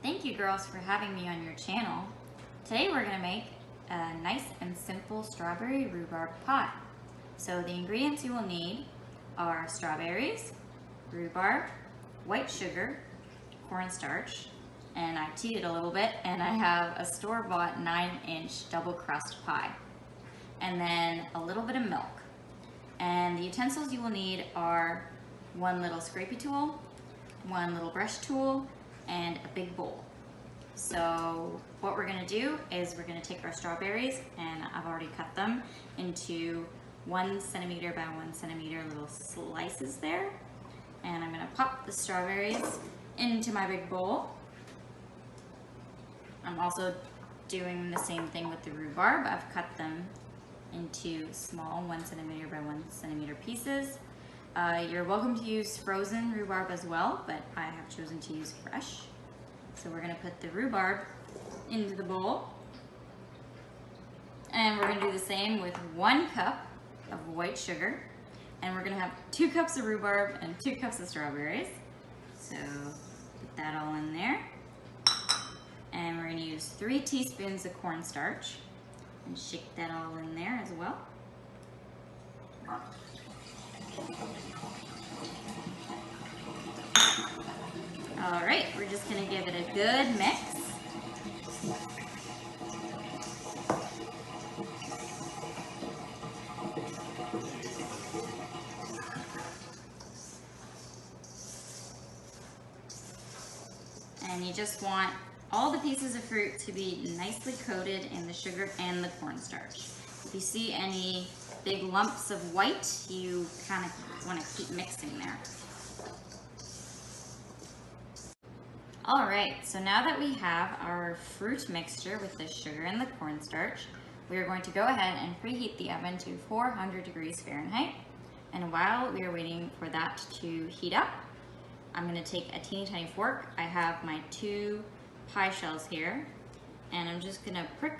Thank you girls for having me on your channel. Today we're going to make a nice and simple strawberry rhubarb pie. So the ingredients you will need are strawberries, rhubarb, white sugar, cornstarch, and I teed it a little bit, and I have a store-bought 9-inch double crust pie, and then a little bit of milk. And the utensils you will need are one little scrapey tool, one little brush tool, and a big bowl. So what we're gonna do is we're gonna take our strawberries, and I've already cut them into 1 centimeter by 1 centimeter little slices there. And I'm gonna pop the strawberries into my big bowl. I'm also doing the same thing with the rhubarb. I've cut them into small 1 centimeter by 1 centimeter pieces. You're welcome to use frozen rhubarb as well, but I have chosen to use fresh. So we're gonna put the rhubarb into the bowl. And we're gonna do the same with 1 cup of white sugar. And we're gonna have 2 cups of rhubarb and 2 cups of strawberries. So put that all in there. And we're gonna use 3 teaspoons of cornstarch and shake that all in there as well. All right, we're just gonna give it a good mix. And you just want all the pieces of fruit to be nicely coated in the sugar and the cornstarch. If you see any big lumps of white, you kind of want to keep mixing there. All right, so now that we have our fruit mixture with the sugar and the cornstarch, we are going to go ahead and preheat the oven to 400 degrees Fahrenheit. And while we are waiting for that to heat up, I'm gonna take a teeny tiny fork. I have my 2 pie shells here, and I'm just gonna prick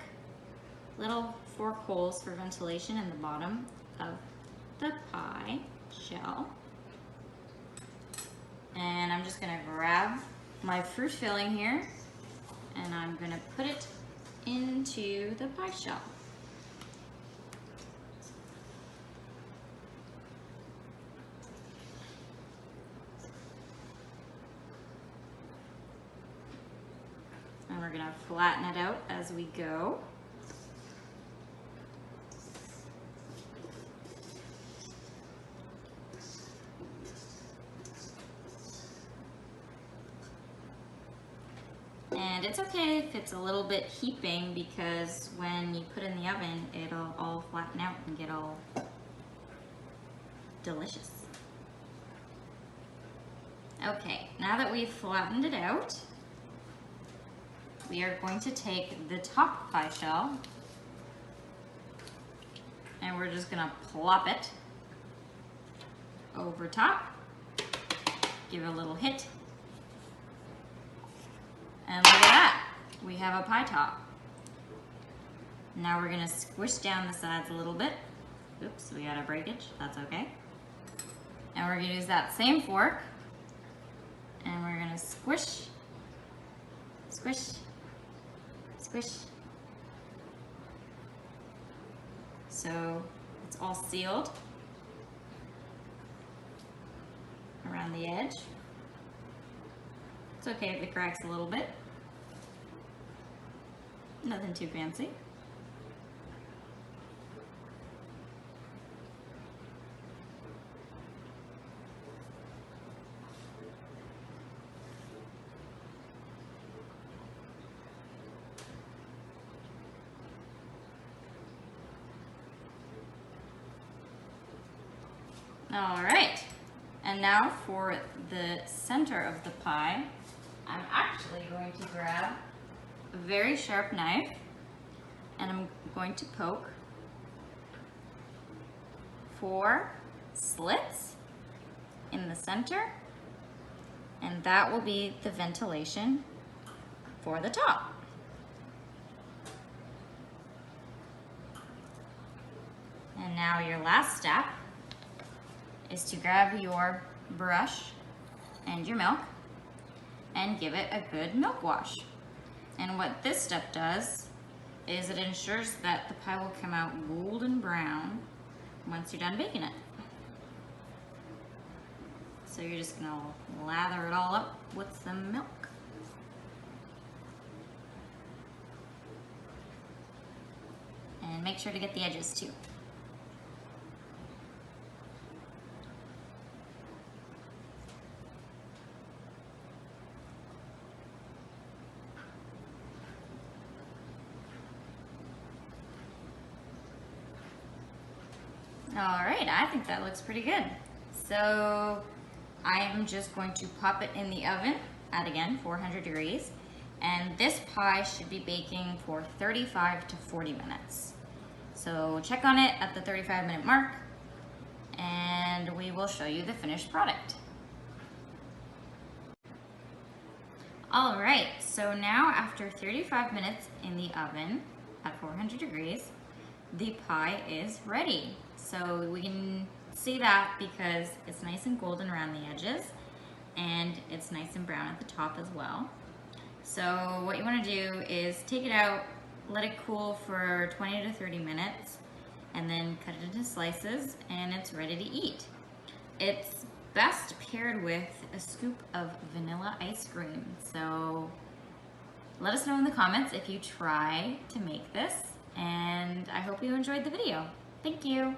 little fork holes for ventilation in the bottom of the pie shell. And I'm just gonna grab my fruit filling here, and I'm gonna put it into the pie shell. And we're gonna flatten it out as we go. And it's okay if it's a little bit heaping, because when you put it in the oven, it'll all flatten out and get all delicious. Okay, now that we've flattened it out, we are going to take the top pie shell, and we're just gonna plop it over top, give it a little hit, and look at that, we have a pie top. Now we're gonna squish down the sides a little bit. Oops, we got a breakage, that's okay. And we're gonna use that same fork, and we're gonna squish, squish, squish. So it's all sealed around the edge. It's okay if it cracks a little bit. Nothing too fancy. All right, and now for the center of the pie, I'm actually going to grab a very sharp knife, and I'm going to poke 4 slits in the center, and that will be the ventilation for the top. And now your last step is to grab your brush and your milk, and give it a good milk wash. And what this step does is it ensures that the pie will come out golden brown once you're done baking it. So you're just gonna lather it all up with some milk. And make sure to get the edges too. All right, I think that looks pretty good. So I am just going to pop it in the oven at, again, 400 degrees. And this pie should be baking for 35 to 40 minutes. So check on it at the 35-minute mark, and we will show you the finished product. All right, so now after 35 minutes in the oven at 400 degrees, the pie is ready. So we can see that because it's nice and golden around the edges, and it's nice and brown at the top as well. So what you want to do is take it out, let it cool for 20 to 30 minutes, and then cut it into slices, and it's ready to eat. It's best paired with a scoop of vanilla ice cream. So let us know in the comments if you try to make this, and I hope you enjoyed the video. Thank you.